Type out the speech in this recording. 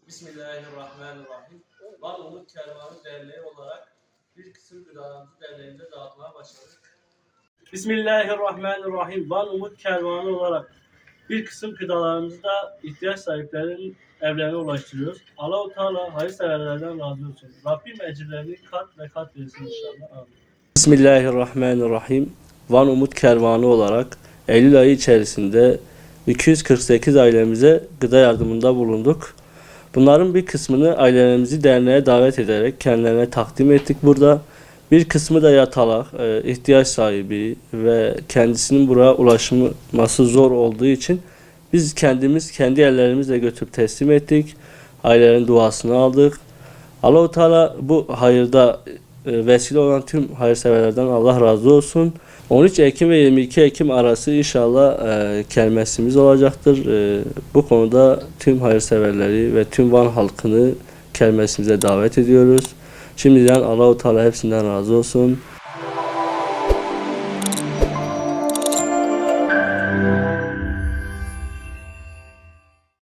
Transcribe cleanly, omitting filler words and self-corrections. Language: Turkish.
Bismillahirrahmanirrahim. Van Umut Kervanı Derneği olarak bir kısım gıdalarımızı derneğimize dağıtmaya başladık. Bismillahirrahmanirrahim. Van Umut Kervanı olarak bir kısım gıdalarımızı da ihtiyaç sahiplerinin evlerine ulaştırıyoruz. Allah-u Teala hayırseverlerden razı olsun. Rabbim ecirlerini kat ve kat versin inşallah. Amin. Bismillahirrahmanirrahim. Van Umut Kervanı olarak Eylül ayı içerisinde 248 ailemize gıda yardımında bulunduk. Bunların bir kısmını ailelerimizi derneğe davet ederek kendilerine takdim ettik burada. Bir kısmı da yatalak, ihtiyaç sahibi ve kendisinin buraya ulaşması zor olduğu için biz kendimiz kendi ellerimizle götürüp teslim ettik. Ailelerin duasını aldık. Allah-u Teala bu hayırda vesile olan tüm hayırseverlerden Allah razı olsun. 13 Ekim ve 22 Ekim arası inşallah kermesimiz olacaktır. Bu konuda tüm hayırseverleri ve tüm Van halkını kermesimize davet ediyoruz. Şimdiden Allah-u Teala hepsinden razı olsun.